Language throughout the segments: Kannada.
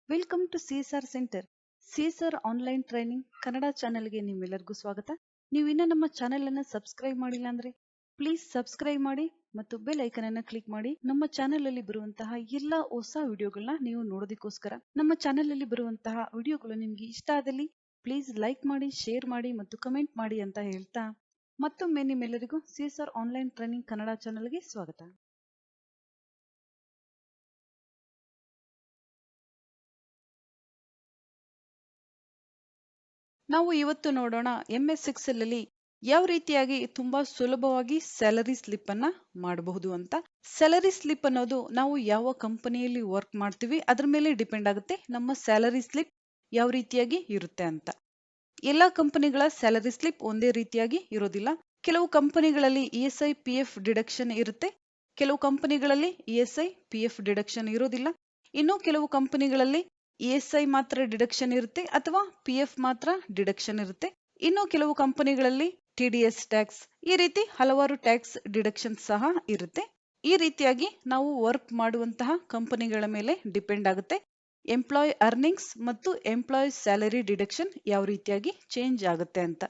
Welcome to CSR center. CSR online training Kannada ಚಾನೆಲ್ಗೆ ನಿಮ್ಮೆಲ್ಲರಿಗೂ ಸ್ವಾಗತ. ನೀವು ಇನ್ನೂ ನಮ್ಮ ಚಾನೆಲ್ ಅನ್ನು ಸಬ್ಸ್ಕ್ರೈಬ್ ಮಾಡಿಲ್ಲ ಅಂದ್ರೆ ಪ್ಲೀಸ್ ಸಬ್ಸ್ಕ್ರೈಬ್ ಮಾಡಿ ಮತ್ತು ಬೆಲ್ ಐಕನ್ ಅನ್ನು ಕ್ಲಿಕ್ ಮಾಡಿ. ನಮ್ಮ ಚಾನೆಲ್ ಅಲ್ಲಿ ಬರುವಂತಹ ಎಲ್ಲಾ ಹೊಸ ವಿಡಿಯೋಗಳನ್ನ ನೀವು ನೋಡೋದಕ್ಕೋಸ್ಕರ. ನಮ್ಮ ಚಾನೆಲ್ ಅಲ್ಲಿ ಬರುವಂತಹ ವಿಡಿಯೋಗಳು ನಿಮ್ಗೆ ಇಷ್ಟ ಆದಲ್ಲಿ ಪ್ಲೀಸ್ ಲೈಕ್ ಮಾಡಿ, ಶೇರ್ ಮಾಡಿ ಮತ್ತು ಕಮೆಂಟ್ ಮಾಡಿ ಅಂತ ಹೇಳ್ತಾ ಮತ್ತೊಮ್ಮೆ ನಿಮ್ಮೆಲ್ಲರಿಗೂ ಸಿಎಸ್ಆರ್ ಆನ್ಲೈನ್ ಟ್ರೈನಿಂಗ್ ಕನ್ನಡ ಚಾನೆಲ್ಗೆ ಸ್ವಾಗತ. ನಾವು ಇವತ್ತು ನೋಡೋಣ msexcel ಅಲ್ಲಿ ಯಾವ ರೀತಿಯಾಗಿ ತುಂಬಾ ಸುಲಭವಾಗಿ ಸ್ಯಾಲರಿ ಸ್ಲಿಪ್ ಅನ್ನ ಮಾಡಬಹುದು ಅಂತ. ಸ್ಯಾಲರಿ ಸ್ಲಿಪ್ ಅನ್ನೋದು ನಾವು ಯಾವ ಕಂಪನಿಯಲ್ಲಿ ವರ್ಕ್ ಮಾಡ್ತೀವಿ ಅದ್ರ ಮೇಲೆ ಡಿಪೆಂಡ್ ಆಗುತ್ತೆ ನಮ್ಮ ಸ್ಯಾಲರಿ ಸ್ಲಿಪ್ ಯಾವ ರೀತಿಯಾಗಿ ಇರುತ್ತೆ ಅಂತ. ಎಲ್ಲಾ ಕಂಪನಿಗಳ ಸ್ಯಾಲರಿ ಸ್ಲಿಪ್ ಒಂದೇ ರೀತಿಯಾಗಿ ಇರೋದಿಲ್ಲ. ಕೆಲವು ಕಂಪನಿಗಳಲ್ಲಿ ESI PF ಡಿಡಕ್ಷನ್ ಇರುತ್ತೆ, ಕೆಲವು ಕಂಪನಿಗಳಲ್ಲಿ ESI PF ಡಿಡಕ್ಷನ್ ಇರೋದಿಲ್ಲ, ಇನ್ನು ಕೆಲವು ಕಂಪನಿಗಳಲ್ಲಿ ESI ಮಾತ್ರ ಡಿಡಕ್ಷನ್ ಇರುತ್ತೆ ಅಥವಾ PF ಮಾತ್ರ ಡಿಡಕ್ಷನ್ ಇರುತ್ತೆ. ಇನ್ನು ಕೆಲವು ಕಂಪನಿಗಳಲ್ಲಿ TDS ಟ್ಯಾಕ್ಸ್, ಈ ರೀತಿ ಹಲವಾರು ಟ್ಯಾಕ್ಸ್ ಡಿಡಕ್ಷನ್ ಸಹ ಇರುತ್ತೆ. ಈ ರೀತಿಯಾಗಿ ನಾವು ವರ್ಕ್ ಮಾಡುವಂತಹ ಕಂಪನಿಗಳ ಮೇಲೆ ಡಿಪೆಂಡ್ ಆಗುತ್ತೆ ಎಂಪ್ಲಾಯ್ ಅರ್ನಿಂಗ್ಸ್ ಮತ್ತು ಎಂಪ್ಲಾಯ್ ಸ್ಯಾಲರಿ ಡಿಡಕ್ಷನ್ ಯಾವ ರೀತಿಯಾಗಿ ಚೇಂಜ್ ಆಗುತ್ತೆ ಅಂತ.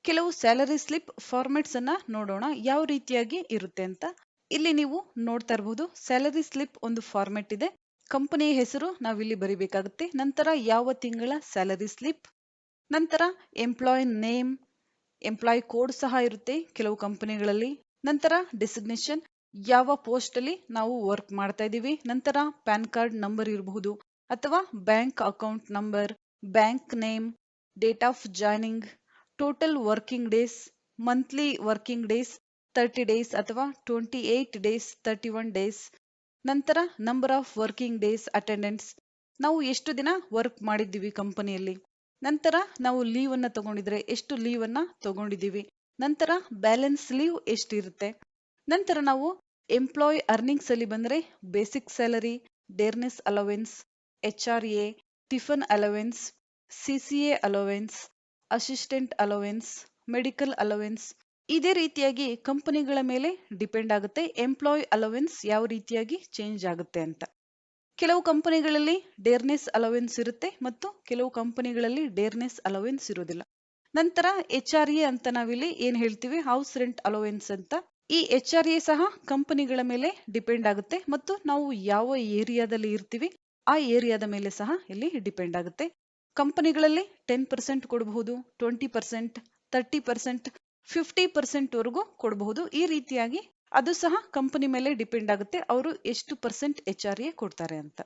ಕೆಲವು ಸ್ಯಾಲರಿ ಸ್ಲಿಪ್ ಫಾರ್ಮೆಟ್ಸ್ ಅನ್ನ ನೋಡೋಣ ಯಾವ ರೀತಿಯಾಗಿ ಇರುತ್ತೆ ಅಂತ. ಇಲ್ಲಿ ನೀವು ನೋಡ್ತಾ ಇರಬಹುದು ಸ್ಯಾಲರಿ ಸ್ಲಿಪ್ ಒಂದು ಫಾರ್ಮೆಟ್ ಇದೆ. ಕಂಪನಿಯ ಹೆಸರು ನಾವಿಲ್ಲಿ ಬರಿಬೇಕಾಗುತ್ತೆ, ನಂತರ ಯಾವ ತಿಂಗಳ ಸ್ಯಾಲರಿ ಸ್ಲಿಪ್, ನಂತರ ಎಂಪ್ಲಾಯ್ ನೇಮ್, ಎಂಪ್ಲಾಯ್ ಕೋಡ್ ಸಹ ಇರುತ್ತೆ ಕೆಲವು ಕಂಪನಿಗಳಲ್ಲಿ, ನಂತರ ಡೆಸಿಗ್ನೇಷನ್, ಯಾವ ಪೋಸ್ಟ್ ಅಲ್ಲಿ ನಾವು ವರ್ಕ್ ಮಾಡ್ತಾ ಇದೀವಿ, ನಂತರ ಪ್ಯಾನ್ ಕಾರ್ಡ್ ನಂಬರ್ ಇರಬಹುದು ಅಥವಾ bank account number, bank name, date of joining, total working days, monthly working days 30 days ಅಥವಾ 28 ಡೇಸ್, 31 ಡೇಸ್, ನಂತರ number of working days, attendance, ನಾವು ಎಷ್ಟು ದಿನ ವರ್ಕ್ ಮಾಡಿದ್ದೀವಿ ಕಂಪನಿಯಲ್ಲಿ, ನಂತರ ನಾವು ಲೀವ್ ಅನ್ನ ತಗೊಂಡಿದ್ರೆ ಎಷ್ಟು ಲೀವ್ ಅನ್ನ ತಗೊಂಡಿದ್ದೀವಿ, ನಂತರ ಬ್ಯಾಲೆನ್ಸ್ ಲೀವ್ ಎಷ್ಟಿರುತ್ತೆ, ನಂತರ ನಾವು ಎಂಪ್ಲಾಯ್ ಅರ್ನಿಂಗ್ಸ್ ಅಲ್ಲಿ ಬಂದ್ರೆ basic salary, dearness allowance, HRA, tiffin allowance, CCA allowance, assistant allowance, medical allowance. ಇದೇ ರೀತಿಯಾಗಿ ಕಂಪನಿಗಳ ಮೇಲೆ ಡಿಪೆಂಡ್ ಆಗುತ್ತೆ ಎಂಪ್ಲಾಯ್ ಅಲವೆನ್ಸ್ ಯಾವ ರೀತಿಯಾಗಿ ಚೇಂಜ್ ಆಗುತ್ತೆ ಅಂತ. ಕೆಲವು ಕಂಪನಿಗಳಲ್ಲಿ ಡೇರ್ನೆಸ್ ಅಲವೆನ್ಸ್ ಇರುತ್ತೆ ಮತ್ತು ಕೆಲವು ಕಂಪನಿಗಳಲ್ಲಿ ಡೇರ್ನೆಸ್ ಅಲವೆನ್ಸ್ ಇರೋದಿಲ್ಲ. ನಂತರ HRA ಅಂತ ನಾವಿಲ್ಲಿ ಏನ್ ಹೇಳ್ತೀವಿ ಹೌಸ್ ರೆಂಟ್ ಅಲವೆನ್ಸ್ ಅಂತ. ಈ HRA ಸಹ ಕಂಪನಿಗಳ ಮೇಲೆ ಡಿಪೆಂಡ್ ಆಗುತ್ತೆ ಮತ್ತು ನಾವು ಯಾವ ಏರಿಯಾದಲ್ಲಿ ಇರ್ತೀವಿ ಆ ಏರಿಯಾದ ಮೇಲೆ ಸಹ ಇಲ್ಲಿ ಡಿಪೆಂಡ್ ಆಗುತ್ತೆ. ಕಂಪನಿಗಳಲ್ಲಿ 10% ಕೊಡಬಹುದು, 20%, 30%, 50% ವರೆಗೂ ಕೊಡಬಹುದು. ಈ ರೀತಿಯಾಗಿ ಅದು ಸಹ ಕಂಪನಿ ಮೇಲೆ ಡಿಪೆಂಡ್ ಆಗುತ್ತೆ ಅವರು ಎಷ್ಟು ಪರ್ಸೆಂಟ್ HRA ಕೊಡ್ತಾರೆ ಅಂತ.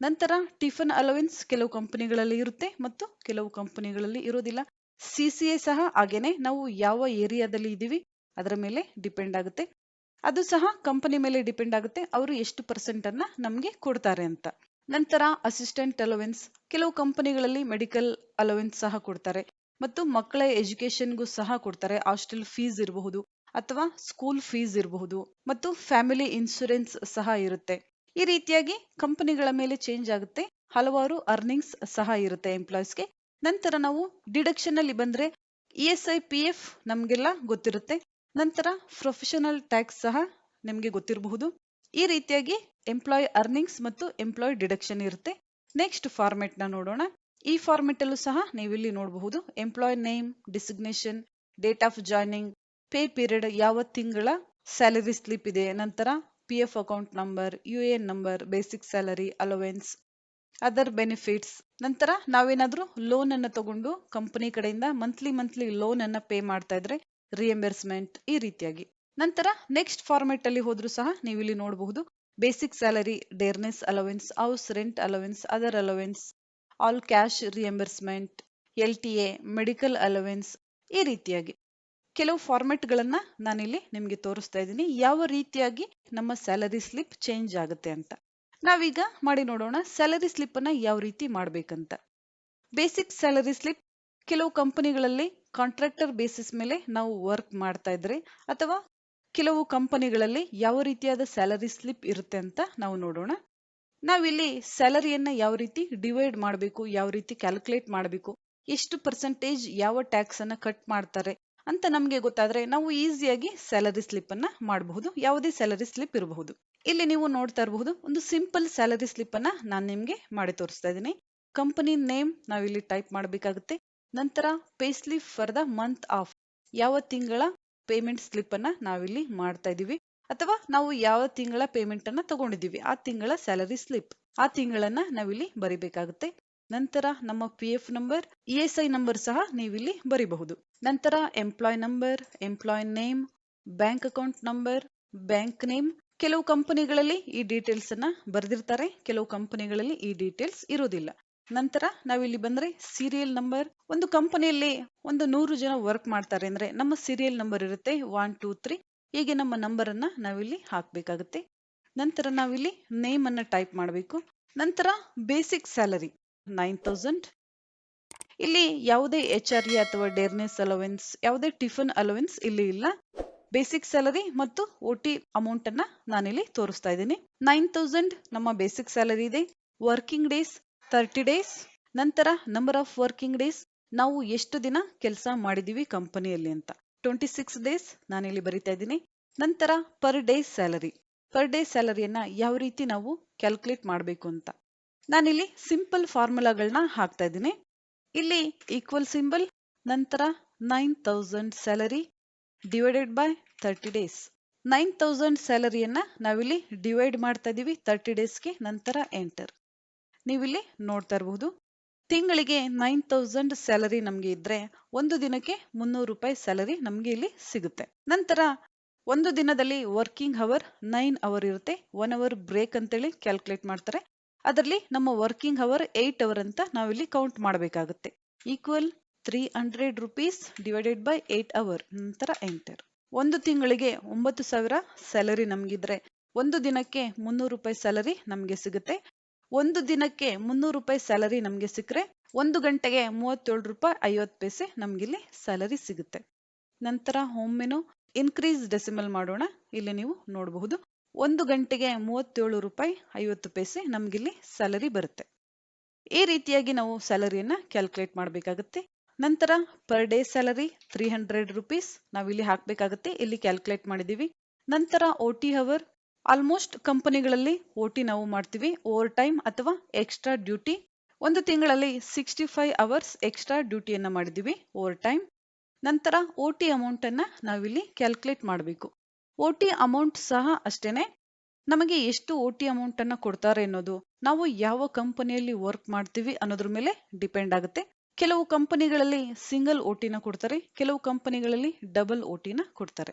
ನಂತರ ಟಿಫನ್ ಅಲವೆನ್ಸ್ ಕೆಲವು ಕಂಪನಿಗಳಲ್ಲಿ ಇರುತ್ತೆ ಮತ್ತು ಕೆಲವು ಕಂಪನಿಗಳಲ್ಲಿ ಇರೋದಿಲ್ಲ. CCA ಸಹ ಹಾಗೇನೆ ನಾವು ಯಾವ ಏರಿಯಾದಲ್ಲಿ ಇದೀವಿ ಅದರ ಮೇಲೆ ಡಿಪೆಂಡ್ ಆಗುತ್ತೆ. ಅದು ಸಹ ಕಂಪನಿ ಮೇಲೆ ಡಿಪೆಂಡ್ ಆಗುತ್ತೆ ಅವರು ಎಷ್ಟು ಪರ್ಸೆಂಟ್ ಅನ್ನ ನಮ್ಗೆ ಕೊಡ್ತಾರೆ ಅಂತ. ನಂತರ ಅಸಿಸ್ಟೆಂಟ್ ಅಲವೆನ್ಸ್, ಕೆಲವು ಕಂಪನಿಗಳಲ್ಲಿ ಮೆಡಿಕಲ್ ಅಲವೆನ್ಸ್ ಸಹ ಕೊಡ್ತಾರೆ ಮತ್ತು ಮಕ್ಕಳ ಎಜುಕೇಶನ್ಗೂ ಸಹ ಕೊಡ್ತಾರೆ. ಹಾಸ್ಟೆಲ್ ಫೀಸ್ ಇರಬಹುದು ಅಥವಾ ಸ್ಕೂಲ್ ಫೀಸ್ ಇರಬಹುದು ಮತ್ತು ಫ್ಯಾಮಿಲಿ ಇನ್ಶೂರೆನ್ಸ್ ಸಹ ಇರುತ್ತೆ. ಈ ರೀತಿಯಾಗಿ ಕಂಪನಿಗಳ ಮೇಲೆ ಚೇಂಜ್ ಆಗುತ್ತೆ, ಹಲವಾರು ಅರ್ನಿಂಗ್ಸ್ ಸಹ ಇರುತ್ತೆ ಎಂಪ್ಲಾಯ್ಸ್ಗೆ. ನಂತರ ನಾವು ಡಿಡಕ್ಷನ್ ಅಲ್ಲಿ ಬಂದ್ರೆ ESI PF ನಮ್ಗೆಲ್ಲ ಗೊತ್ತಿರುತ್ತೆ, ನಂತರ ಪ್ರೊಫೆಷನಲ್ ಟ್ಯಾಕ್ಸ್ ಸಹ ನಿಮ್ಗೆ ಗೊತ್ತಿರಬಹುದು. ಈ ರೀತಿಯಾಗಿ ಎಂಪ್ಲಾಯ್ ಅರ್ನಿಂಗ್ಸ್ ಮತ್ತು ಎಂಪ್ಲಾಯ್ ಡಿಡಕ್ಷನ್ ಇರುತ್ತೆ. ನೆಕ್ಸ್ಟ್ ಫಾರ್ಮೆಟ್ ನ ನೋಡೋಣ. ಈ ಫಾರ್ಮೆಟ್ ಅಲ್ಲೂ ಸಹ ನೀವಿಲ್ಲಿ ನೋಡಬಹುದು employ name, designation, date of joining, pay period, ಯಾವ ತಿಂಗಳ ಸ್ಯಾಲರಿ ಸ್ಲಿಪ್ ಇದೆ, ನಂತರ PF account number, UAN number, basic salary, allowance, other benefits. ನಂತರ ನಾವೇನಾದ್ರೂ ಲೋನ್ ಅನ್ನ ತಗೊಂಡು ಕಂಪನಿ ಕಡೆಯಿಂದ ಮಂತ್ಲಿ ಲೋನ್ ಅನ್ನ ಪೇ ಮಾಡ್ತಾ ಇದ್ರೆ ರಿಯಂಬರ್ಸ್ಮೆಂಟ್, ಈ ರೀತಿಯಾಗಿ. ನಂತರ ನೆಕ್ಸ್ಟ್ ಫಾರ್ಮೆಟ್ ಅಲ್ಲಿ ಹೋದ್ರೂ ಸಹ ನೀವು ಇಲ್ಲಿ ನೋಡಬಹುದು basic salary, dearness allowance, house rent allowance, other allowance, all cash reimbursement, LTA, medical allowance, ಈ ರೀತಿಯಾಗಿ ಕೆಲವು ಫಾರ್ಮೆಟ್ ಗಳನ್ನ ನಾನಿಲ್ಲಿ ನಿಮ್ಗೆ ತೋರಿಸ್ತಾ ಇದ್ದೀನಿ ಯಾವ ರೀತಿಯಾಗಿ ನಮ್ಮ ಸ್ಯಾಲರಿ ಸ್ಲಿಪ್ ಚೇಂಜ್ ಆಗುತ್ತೆ ಅಂತ. ನಾವೀಗ ಮಾಡಿ ನೋಡೋಣ ಸ್ಯಾಲರಿ ಸ್ಲಿಪ್ ಅನ್ನ ಯಾವ ರೀತಿ ಮಾಡ್ಬೇಕಂತ. ಬೇಸಿಕ್ ಸ್ಯಾಲರಿ ಸ್ಲಿಪ್ ಕೆಲವು ಕಂಪನಿಗಳಲ್ಲಿ ಕಾಂಟ್ರಾಕ್ಟರ್ ಬೇಸಿಸ್ ಮೇಲೆ ನಾವು ವರ್ಕ್ ಮಾಡ್ತಾ ಇದ್ರೆ ಅಥವಾ ಕೆಲವು ಕಂಪನಿಗಳಲ್ಲಿ ಯಾವ ರೀತಿಯಾದ ಸ್ಯಾಲರಿ ಸ್ಲಿಪ್ ಇರುತ್ತೆ ಅಂತ ನಾವು ನೋಡೋಣ. ನಾವಿಲ್ಲಿ ಸ್ಯಾಲರಿಯನ್ನ ಯಾವ ರೀತಿ ಡಿವೈಡ್ ಮಾಡಬೇಕು, ಯಾವ ರೀತಿ ಕ್ಯಾಲ್ಕುಲೇಟ್ ಮಾಡಬೇಕು, ಎಷ್ಟು ಪರ್ಸೆಂಟೇಜ್ ಯಾವ ಟ್ಯಾಕ್ಸ್ ಅನ್ನ ಕಟ್ ಮಾಡ್ತಾರೆ ಅಂತ ನಮ್ಗೆ ಗೊತ್ತಾದ್ರೆ ನಾವು ಈಸಿಯಾಗಿ ಸ್ಯಾಲರಿ ಸ್ಲಿಪ್ ಅನ್ನ ಮಾಡಬಹುದು. ಯಾವುದೇ ಸ್ಯಾಲರಿ ಸ್ಲಿಪ್ ಇರಬಹುದು. ಇಲ್ಲಿ ನೀವು ನೋಡ್ತಾ ಇರಬಹುದು ಒಂದು ಸಿಂಪಲ್ ಸ್ಯಾಲರಿ ಸ್ಲಿಪ್ ಅನ್ನ ನಾನು ನಿಮ್ಗೆ ಮಾಡಿ ತೋರಿಸ್ತಾ ಇದ್ದೀನಿ. ಕಂಪನಿ ನೇಮ್ ನಾವಿಲ್ಲಿ ಟೈಪ್ ಮಾಡಬೇಕಾಗುತ್ತೆ. ನಂತರ pay slip for the month of, ಯಾವ ತಿಂಗಳ ಪೇಮೆಂಟ್ ಸ್ಲಿಪ್ ಅನ್ನ ನಾವಿಲ್ಲಿ ಮಾಡ್ತಾ ಇದೀವಿ ಅಥವಾ ನಾವು ಯಾವ ತಿಂಗಳ ಪೇಮೆಂಟ್ ಅನ್ನ ತಗೊಂಡಿದೀವಿ ಆ ತಿಂಗಳ ಸ್ಯಾಲರಿ ಸ್ಲಿಪ್, ಆ ತಿಂಗಳನ್ನ ನಾವಿಲ್ಲಿ ಬರಿಬೇಕಾಗುತ್ತೆ. ನಂತರ ನಮ್ಮ P F number, ESI number ಸಹ ನೀವಿಲ್ಲಿ ಬರಿಬಹುದು. ನಂತರ employ number, employ name, bank account number, bank name. ಕೆಲವು ಕಂಪನಿಗಳಲ್ಲಿ ಈ ಡೀಟೇಲ್ಸ್ ಅನ್ನ ಬರೆದಿರ್ತಾರೆ, ಕೆಲವು ಕಂಪನಿಗಳಲ್ಲಿ ಈ ಡೀಟೇಲ್ಸ್ ಇರೋದಿಲ್ಲ. ನಂತರ ನಾವಿಲ್ಲಿ ಬಂದ್ರೆ ಸೀರಿಯಲ್ ನಂಬರ್. ಒಂದು ಕಂಪನಿಯಲ್ಲಿ 100 ಜನ ವರ್ಕ್ ಮಾಡ್ತಾರೆ ಅಂದ್ರೆ ನಮ್ಮ ಸೀರಿಯಲ್ ನಂಬರ್ ಇರುತ್ತೆ 1 2 3, ಹೀಗೆ ನಮ್ಮ ನಂಬರ್ ಅನ್ನ ನಾವಿಲ್ಲಿ ಹಾಕ್ಬೇಕಾಗುತ್ತೆ. ನಂತರ ನಾವಿಲ್ಲಿ ನೇಮ್ ಅನ್ನ ಟೈಪ್ ಮಾಡಬೇಕು. ನಂತರ ಬೇಸಿಕ್ ಸ್ಯಾಲರಿ 9000. ಇಲ್ಲಿ ಯಾವುದೇ HRE ಅಥವಾ ಡೇರ್ನೆಸ್ ಅಲವೆನ್ಸ್, ಯಾವುದೇ ಟಿಫನ್ ಅಲವೆನ್ಸ್ ಇಲ್ಲಿ ಇಲ್ಲ. ಬೇಸಿಕ್ ಸ್ಯಾಲರಿ ಮತ್ತು OT ಅಮೌಂಟ್ ಅನ್ನ ನಾನಿಲ್ಲಿ ತೋರಿಸ್ತಾ ಇದ್ದೀನಿ. 9000 ನಮ್ಮ ಬೇಸಿಕ್ ಸ್ಯಾಲರಿ ಇದೆ. Working days 30 days. ನಂತರ ನಂಬರ್ ಆಫ್ ವರ್ಕಿಂಗ್ ಡೇಸ್, ನಾವು ಎಷ್ಟು ದಿನ ಕೆಲಸ ಮಾಡಿದೀವಿ ಕಂಪನಿಯಲ್ಲಿ ಅಂತ, 26 ಡೇಸ್ ನಾನಿಲ್ಲಿ ಬರಿತಾ ಇದ್ದೀನಿ. ನಂತರ per day salary, per day ಸ್ಯಾಲರಿಯನ್ನ ಯಾವ ರೀತಿ ನಾವು ಕ್ಯಾಲ್ಕುಲೇಟ್ ಮಾಡಬೇಕು ಅಂತ ನಾನಿಲ್ಲಿ ಸಿಂಪಲ್ ಫಾರ್ಮುಲಾಗಳನ್ನ ಹಾಕ್ತಾ ಇದ್ದೀನಿ. ಇಲ್ಲಿ ಈಕ್ವಲ್ ಸಿಂಬಲ್, ನಂತರ 9000 ಸ್ಯಾಲರಿ ಡಿವೈಡೆಡ್ ಬೈ 30 ಡೇಸ್. 9000 ಸ್ಯಾಲರಿಯನ್ನ ನಾವಿಲ್ಲಿ ಡಿವೈಡ್ ಮಾಡ್ತಾ ಇದೀವಿ 30 ಡೇಸ್ಗೆ. ನಂತರ ಎಂಟರ್. ನೀವಿಲ್ಲಿ ನೋಡ್ತಾ ಇರಬಹುದು, ತಿಂಗಳಿಗೆ 9000 ಸ್ಯಾಲರಿ ನಮ್ಗೆ ಇದ್ರೆ ಒಂದು ದಿನಕ್ಕೆ 300 ರೂಪಾಯಿ ಸ್ಯಾಲರಿ ನಮ್ಗೆ ಇಲ್ಲಿ ಸಿಗುತ್ತೆ. ನಂತರ ಒಂದು ದಿನದಲ್ಲಿ ವರ್ಕಿಂಗ್ ಅವರ್ 9 ಅವರ್ ಇರುತ್ತೆ. 1 ಅವರ್ ಬ್ರೇಕ್ ಅಂತೇಳಿ ಕ್ಯಾಲ್ಕುಲೇಟ್ ಮಾಡ್ತಾರೆ. ಅದರಲ್ಲಿ ನಮ್ಮ ವರ್ಕಿಂಗ್ ಅವರ್ 8 ಅವರ್ ಅಂತ ನಾವಿಲ್ಲಿ ಕೌಂಟ್ ಮಾಡಬೇಕಾಗುತ್ತೆ. Equal 300 rupees divided by 8 hour. ನಂತರ ಎಂಟರ್. ಒಂದು ತಿಂಗಳಿಗೆ 9000 ಸ್ಯಾಲರಿ ನಮ್ಗಿದ್ರೆ ಒಂದು ದಿನಕ್ಕೆ 300 ರೂಪಾಯಿ ಸ್ಯಾಲರಿ ನಮ್ಗೆ ಸಿಗುತ್ತೆ. ಒಂದು ದಿನಕ್ಕೆ 300 ರೂಪಾಯಿ ಸ್ಯಾಲರಿ ನಮ್ಗೆ ಸಿಕ್ಕರೆ ಒಂದು ಗಂಟೆಗೆ 37 ರೂಪಾಯಿ 50 ಪೈಸೆ ನಮ್ಗಿಲ್ಲಿ ಸ್ಯಾಲರಿ ಸಿಗುತ್ತೆ. ನಂತರ ಒಮ್ಮೆನು ಇನ್ಕ್ರೀಸ್ ಡೆಸಿಮಲ್ ಮಾಡೋಣ. ಇಲ್ಲಿ ನೀವು ನೋಡಬಹುದು, ಒಂದು ಗಂಟೆಗೆ 37 ರೂಪಾಯಿ 50 ಪೈಸೆ ನಮ್ಗಿಲ್ಲಿ ಸ್ಯಾಲರಿ ಬರುತ್ತೆ. ಈ ರೀತಿಯಾಗಿ ನಾವು ಸ್ಯಾಲರಿಯನ್ನ ಕ್ಯಾಲ್ಕುಲೇಟ್ ಮಾಡಬೇಕಾಗುತ್ತೆ. ನಂತರ ಪರ್ ಡೇ ಸ್ಯಾಲರಿ 300 rupees ನಾವಿಲ್ಲಿ ಹಾಕ್ಬೇಕಾಗುತ್ತೆ. ಇಲ್ಲಿ ಕ್ಯಾಲ್ಕುಲೇಟ್ ಮಾಡಿದೀವಿ. ನಂತರ OT ಅವರ್, ಆಲ್ಮೋಸ್ಟ್ ಕಂಪನಿಗಳಲ್ಲಿ OT ನಾವು ಮಾಡ್ತೀವಿ, ಓವರ್ ಟೈಮ್ ಅಥವಾ ಎಕ್ಸ್ಟ್ರಾ ಡ್ಯೂಟಿ. ಒಂದು ತಿಂಗಳಲ್ಲಿ 65 ಅವರ್ಸ್ ಎಕ್ಸ್ಟ್ರಾ ಡ್ಯೂಟಿಯನ್ನ ಮಾಡಿದೀವಿ, ಓವರ್ ಟೈಮ್. ನಂತರ OT ಅಮೌಂಟ್ ಅನ್ನ ನಾವಿಲ್ಲಿ ಕ್ಯಾಲ್ಕುಲೇಟ್ ಮಾಡಬೇಕು. OT ಅಮೌಂಟ್ ಸಹ ಅಷ್ಟೇನೆ, ನಮಗೆ ಎಷ್ಟು OT ಅಮೌಂಟ್ ಅನ್ನ ಕೊಡ್ತಾರೆ ಅನ್ನೋದು ನಾವು ಯಾವ ಕಂಪನಿಯಲ್ಲಿ ವರ್ಕ್ ಮಾಡ್ತೀವಿ ಅನ್ನೋದ್ರ ಮೇಲೆ ಡಿಪೆಂಡ್ ಆಗುತ್ತೆ. ಕೆಲವು ಕಂಪನಿಗಳಲ್ಲಿ ಸಿಂಗಲ್ OT ನ ಕೊಡ್ತಾರೆ, ಕೆಲವು ಕಂಪನಿಗಳಲ್ಲಿ ಡಬಲ್ OT ನ ಕೊಡ್ತಾರೆ.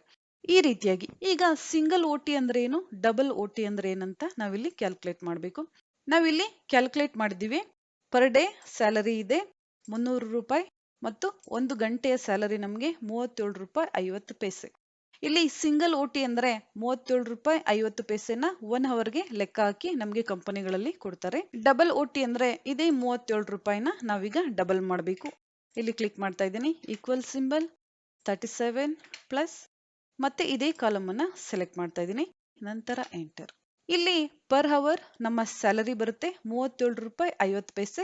ಈ ರೀತಿಯಾಗಿ ಈಗ ಸಿಂಗಲ್ OT ಅಂದ್ರೆ ಏನು, ಡಬಲ್ OT ಅಂದ್ರೆ ಏನಂತ ನಾವಿಲ್ಲಿ ಕ್ಯಾಲ್ಕುಲೇಟ್ ಮಾಡಬೇಕು. ನಾವಿಲ್ಲಿ ಕ್ಯಾಲ್ಕುಲೇಟ್ ಮಾಡಿದೀವಿ. ಪರ್ ಡೇ ಸ್ಯಾಲರಿ ಇದೆ 300 ರೂಪಾಯಿ ಮತ್ತು ಒಂದು ಗಂಟೆಯ ಸ್ಯಾಲರಿ ನಮಗೆ 37 ರೂಪಾಯಿ 50 ಪೈಸೆ. ಇಲ್ಲಿ ಸಿಂಗಲ್ OT ಅಂದ್ರೆ 37 ರೂಪಾಯಿ 50 ಪೈಸೆನ 1 ಅವರ್ಗೆ ಲೆಕ್ಕ ಹಾಕಿ ನಮಗೆ ಕಂಪನಿಗಳಲ್ಲಿ ಕೊಡ್ತಾರೆ. ಡಬಲ್ OT ಅಂದ್ರೆ ಇದೇ 37 ರೂಪಾಯಿನ ನಾವೀಗ ಡಬಲ್ ಮಾಡಬೇಕು. ಇಲ್ಲಿ ಕ್ಲಿಕ್ ಮಾಡ್ತಾ ಇದ್ದೀನಿ, ಈಕ್ವಲ್ ಸಿಂಬಲ್ 37 ಪ್ಲಸ್ ಮತ್ತೆ ಇದೇ ಕಾಲಮ್ ಅನ್ನ ಸೆಲೆಕ್ಟ್ ಮಾಡ್ತಾ ಇದ್ದೀನಿ. ನಂತರ ಎಂಟರ್. ಇಲ್ಲಿ ಪರ್ ಅವರ್ ನಮ್ಮ ಸ್ಯಾಲರಿ ಬರುತ್ತೆ 37 ರೂಪಾಯಿ 50 ಪೈಸೆ.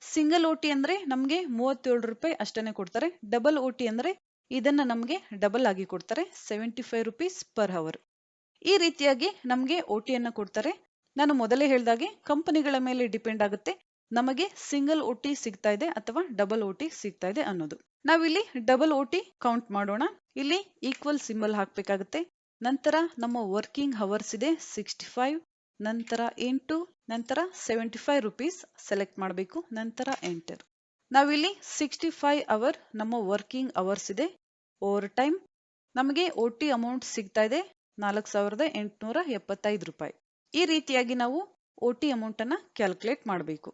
ಸಿಂಗಲ್ OT ಅಂದ್ರೆ ನಮ್ಗೆ 37 ರೂಪಾಯಿ ಅಷ್ಟೇನೆ ಕೊಡ್ತಾರೆ. ಡಬಲ್ OT ಅಂದ್ರೆ ಇದನ್ನ ನಮ್ಗೆ ಡಬಲ್ ಆಗಿ ಕೊಡ್ತಾರೆ, 75 rupees ಪರ್ ಅವರ್. ಈ ರೀತಿಯಾಗಿ ನಮ್ಗೆ OT ಅನ್ನ ಕೊಡ್ತಾರೆ. ನಾನು ಮೊದಲೇ ಹೇಳ್ದಾಗೆ ಕಂಪನಿಗಳ ಮೇಲೆ ಡಿಪೆಂಡ್ ಆಗುತ್ತೆ ನಮಗೆ ಸಿಂಗಲ್ OT ಸಿಗ್ತಾ ಇದೆ ಅಥವಾ ಡಬಲ್ OT ಸಿಗ್ತಾ ಇದೆ ಅನ್ನೋದು. ನಾವಿಲ್ಲಿ ಡಬಲ್ OT ಕೌಂಟ್ ಮಾಡೋಣ. ಇಲ್ಲಿ ಈಕ್ವಲ್ ಸಿಂಬಲ್ ಹಾಕ್ಬೇಕಾಗುತ್ತೆ. ನಂತರ ನಮ್ಮ ವರ್ಕಿಂಗ್ ಅವರ್ಸ್ ಇದೆ 65, ನಂತರ ಇಂಟು, ನಂತರ 75 rupees ಸೆಲೆಕ್ಟ್ ಮಾಡಬೇಕು. ನಂತರ ಎಂಟರ್. ನಾವಿಲ್ಲಿ 65 ಅವರ್ ನಮ್ಮ ವರ್ಕಿಂಗ್ ಅವರ್ಸ್ ಇದೆ. ಓವರ್ ಟೈಮ್ ನಮಗೆ OT ಅಮೌಂಟ್ ಸಿಗ್ತಾ ಇದೆ 4875 ರೂಪಾಯಿ. ಈ ರೀತಿಯಾಗಿ ನಾವು OT ಅಮೌಂಟ್ ಅನ್ನ ಕ್ಯಾಲ್ಕುಲೇಟ್ ಮಾಡಬೇಕು.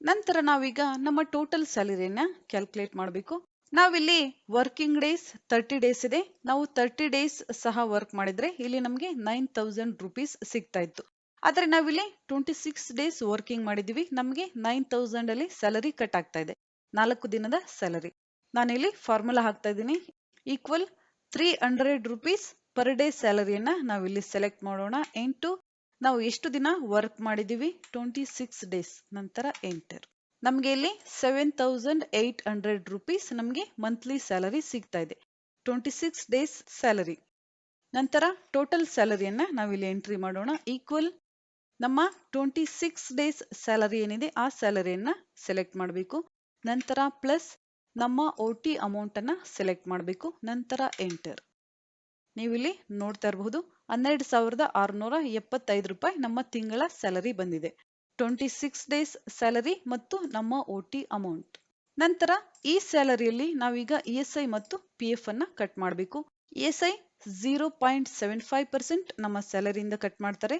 ನಂತರ ನಾವೀಗ ನಮ್ಮ ಟೋಟಲ್ ಸ್ಯಾಲರಿಯನ್ನ ಕ್ಯಾಲ್ಕುಲೇಟ್ ಮಾಡಬೇಕು. ನಾವಿಲ್ಲಿ ವರ್ಕಿಂಗ್ ಡೇಸ್ 30 ಡೇಸ್ ಇದೆ. ನಾವು 30 ಡೇಸ್ ಸಹ ವರ್ಕ್ ಮಾಡಿದ್ರೆ ಇಲ್ಲಿ ನಮಗೆ 9000 rupees ಸಿಗ್ತಾ ಇತ್ತು. ಆದ್ರೆ ನಾವಿಲ್ಲಿ 26 ಡೇಸ್ ವರ್ಕಿಂಗ್ ಮಾಡಿದೀವಿ, ನಮಗೆ 9000 ಅಲ್ಲಿ ಸ್ಯಾಲರಿ ಕಟ್ ಆಗ್ತಾ ಇದೆ, 4 ದಿನದ ಸ್ಯಾಲರಿ. ನಾನಿಲ್ಲಿ ಫಾರ್ಮುಲಾ ಹಾಕ್ತಾ ಇದ್ದೀನಿ, ಈಕ್ವಲ್ 300 rupees ಪರ್ ಡೇ ಸ್ಯಾಲರಿಯನ್ನ ನಾವಿಲ್ಲಿ ಸೆಲೆಕ್ಟ್ ಮಾಡೋಣ. ಇಂಟು ನಾವು ಎಷ್ಟು ದಿನ ವರ್ಕ್ ಮಾಡಿದೀವಿ 26 ಡೇಸ್. ನಂತರ ಎಂಟರ್. ನಮ್ಗೆ ಇಲ್ಲಿ 7800 rupees ನಮ್ಗೆ ಮಂತ್ಲಿ ಸ್ಯಾಲರಿ ಸಿಗ್ತಾ ಇದೆ, 26 ಡೇಸ್ ಸ್ಯಾಲರಿ. ನಂತರ ಟೋಟಲ್ ಸ್ಯಾಲರಿಯನ್ನ ನಾವಿಲ್ಲಿ ಎಂಟ್ರಿ ಮಾಡೋಣ. ಈಕ್ವಲ್ ನಮ್ಮ 26 ಡೇಸ್ ಸ್ಯಾಲರಿ ಏನಿದೆ ಆ ಸ್ಯಾಲರಿಯನ್ನ ಸೆಲೆಕ್ಟ್ ಮಾಡಬೇಕು. ನಂತರ ಪ್ಲಸ್ ನಮ್ಮ OT ಅಮೌಂಟ್ ಅನ್ನ ಸೆಲೆಕ್ಟ್ ಮಾಡಬೇಕು. ನಂತರ ಎಂಟರ್. ನೀವಿಲ್ಲಿ ನೋಡ್ತಾ ಇರಬಹುದು 12,675 ರೂಪಾಯಿ ನಮ್ಮ ತಿಂಗಳ ಸ್ಯಾಲರಿ ಬಂದಿದೆ. 26 ಡೇಸ್ ಸ್ಯಾಲರಿ ಮತ್ತು ನಮ್ಮ OT ಅಮೌಂಟ್. ನಂತರ ಈ ಸ್ಯಾಲರಿಯಲ್ಲಿ ನಾವೀಗ ESI ಮತ್ತು PF ಅನ್ನ ಕಟ್ ಮಾಡಬೇಕು. ESI 0.75% ನಮ್ಮ ಸ್ಯಾಲರಿಯಿಂದ ಕಟ್ ಮಾಡ್ತಾರೆ.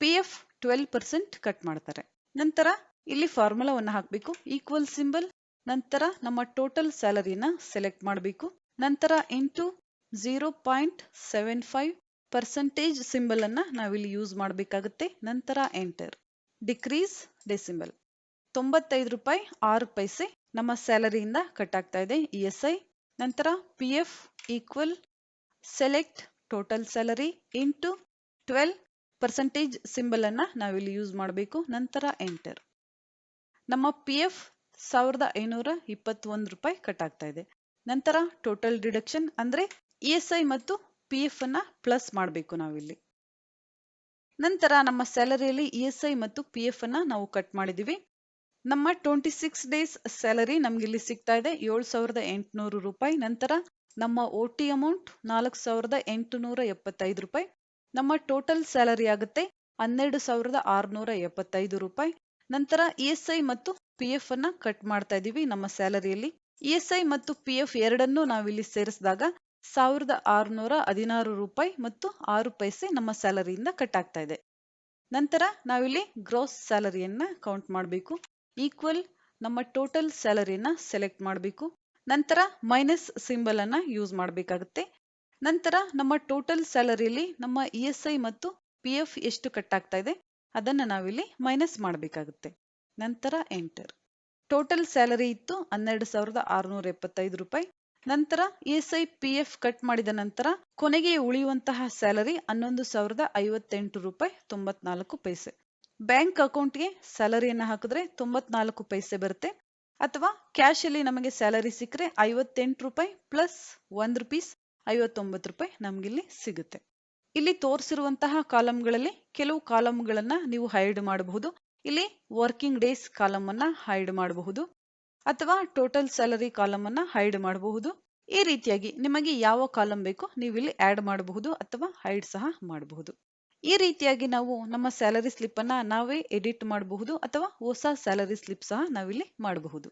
PF 12% ಕಟ್ ಮಾಡ್ತಾರೆ. ನಂತರ ಇಲ್ಲಿ ಫಾರ್ಮುಲಾವನ್ನು ಹಾಕಬೇಕು. Equal symbol. ನಂತರ ನಮ್ಮ ಟೋಟಲ್ ಸ್ಯಾಲರಿನ ಸೆಲೆಕ್ಟ್ ಮಾಡಬೇಕು. ನಂತರ ಇಂಟು 0.75% ಸಿಂಬಲ್ ಅನ್ನ ನಾವಿಲ್ಲಿ ಯೂಸ್ ಮಾಡಬೇಕಾಗುತ್ತೆ. ನಂತರ ಎಂಟರ್. Decrease decimal. 95 ರೂಪಾಯಿ 6 ಪೈಸೆ ನಮ್ಮ ಸ್ಯಾಲರಿಯಿಂದ ಕಟ್ ಆಗ್ತಾ ಇದೆ ESI. ನಂತರ PF equal select total salary into 12% symbol ಅನ್ನ ನಾವಿಲ್ಲಿ ಯೂಸ್ ಮಾಡಬೇಕು. ನಂತರ ಎಂಟರ್. ನಮ್ಮ PF 1521 ರೂಪಾಯಿ ಕಟ್ ಆಗ್ತಾ ಇದೆ. ನಂತರ ಟೋಟಲ್ ಡಿಡಕ್ಷನ್ ಅಂದ್ರೆ ESI ಮತ್ತು PF ಅನ್ನ ಪ್ಲಸ್ ಮಾಡಬೇಕು ನಾವಿಲ್ಲಿ. ನಂತರ ನಮ್ಮ ಸ್ಯಾಲರಿಯಲ್ಲಿ ESI ಮತ್ತು PF ಅನ್ನ ನಾವು ಕಟ್ ಮಾಡಿದೀವಿ. ನಮ್ಮ 26 ಡೇಸ್ ಸ್ಯಾಲರಿ ನಮ್ಗಿಲ್ಲಿ ಸಿಗ್ತಾ ಇದೆ 7,800 ರೂಪಾಯಿ. ನಂತರ ನಮ್ಮ OT ಅಮೌಂಟ್ 4,875 ರೂಪಾಯಿ. ನಮ್ಮ ಟೋಟಲ್ ಸ್ಯಾಲರಿ ಆಗುತ್ತೆ 12,675 ರೂಪಾಯಿ. ನಂತರ ESI ಮತ್ತು PF ಅನ್ನ ಕಟ್ ಮಾಡ್ತಾ ಇದೀವಿ ನಮ್ಮ ಸ್ಯಾಲರಿಯಲ್ಲಿ. ESI ಮತ್ತು PF ಎರಡನ್ನೂ ನಾವಿಲ್ಲಿ ಸೇರಿಸಿದಾಗ 1,616 ರೂಪಾಯಿ ಮತ್ತು 6 ಪೈಸೆ ನಮ್ಮ ಸ್ಯಾಲರಿಯಿಂದ ಕಟ್ ಆಗ್ತಾ ಇದೆ. ನಂತರ ನಾವಿಲ್ಲಿ ಗ್ರಾಸ್ ಸ್ಯಾಲರಿಯನ್ನ ಕೌಂಟ್ ಮಾಡಬೇಕು. ಈಕ್ವಲ್ ನಮ್ಮ ಟೋಟಲ್ ಸ್ಯಾಲರಿನ ಸೆಲೆಕ್ಟ್ ಮಾಡಬೇಕು. ನಂತರ ಮೈನಸ್ ಸಿಂಬಲ್ ಅನ್ನ ಯೂಸ್ ಮಾಡಬೇಕಾಗುತ್ತೆ. ನಂತರ ನಮ್ಮ ಟೋಟಲ್ ಸ್ಯಾಲರಿಯಲ್ಲಿ ನಮ್ಮ ESI ಮತ್ತು PF ಎಷ್ಟು ಕಟ್ ಆಗ್ತಾ ಇದೆ ಅದನ್ನ ನಾವಿಲ್ಲಿ ಮೈನಸ್ ಮಾಡಬೇಕಾಗುತ್ತೆ. ನಂತರ ಎಂಟರ್. ಟೋಟಲ್ ಸ್ಯಾಲರಿ ಇತ್ತು 12,675 ರೂಪಾಯಿ. ನಂತರ ESI PF ಕಟ್ ಮಾಡಿದ ನಂತರ ಕೊನೆಗೆ ಉಳಿಯುವಂತಹ ಸ್ಯಾಲರಿ 11,058 ರೂಪಾಯಿ 94 ಪೈಸೆ. ಬ್ಯಾಂಕ್ ಅಕೌಂಟ್ಗೆ ಸ್ಯಾಲರಿಯನ್ನ ಹಾಕಿದ್ರೆ 94 ಪೈಸೆ ಬರುತ್ತೆ. ಅಥವಾ ಕ್ಯಾಶ್ ಅಲ್ಲಿ ನಮಗೆ ಸ್ಯಾಲರಿ ಸಿಕ್ಕರೆ 58 ರೂಪಾಯಿ ಪ್ಲಸ್ 1 ರೂಪೀಸ್ 59 ರೂಪಾಯಿ ನಮ್ಗಿಲ್ಲಿ ಸಿಗುತ್ತೆ. ಇಲ್ಲಿ ತೋರಿಸಿರುವಂತಹ ಕಾಲಮ್ಗಳಲ್ಲಿ ಕೆಲವು ಕಾಲಮ್ಗಳನ್ನ ನೀವು ಹೈಡ್ ಮಾಡಬಹುದು. ಇಲ್ಲಿ ವರ್ಕಿಂಗ್ ಡೇಸ್ ಕಾಲಮ್ ಅನ್ನ ಹೈಡ್ ಮಾಡಬಹುದು ಅಥವಾ ಟೋಟಲ್ ಸ್ಯಾಲರಿ ಕಾಲಮ್ ಅನ್ನ ಹೈಡ್ ಮಾಡಬಹುದು. ಈ ರೀತಿಯಾಗಿ ನಿಮಗೆ ಯಾವ ಕಾಲಮ್ ಬೇಕೋ ನೀವು ಇಲ್ಲಿ ಆಡ್ ಮಾಡಬಹುದು ಅಥವಾ ಹೈಡ್ ಸಹ ಮಾಡಬಹುದು. ಈ ರೀತಿಯಾಗಿ ನಾವು ನಮ್ಮ ಸ್ಯಾಲರಿ ಸ್ಲಿಪ್ ಅನ್ನ ನಾವೇ ಎಡಿಟ್ ಮಾಡಬಹುದು ಅಥವಾ ಹೊಸ ಸ್ಯಾಲರಿ ಸ್ಲಿಪ್ ಸಹ ನಾವಿಲ್ಲಿ ಮಾಡಬಹುದು.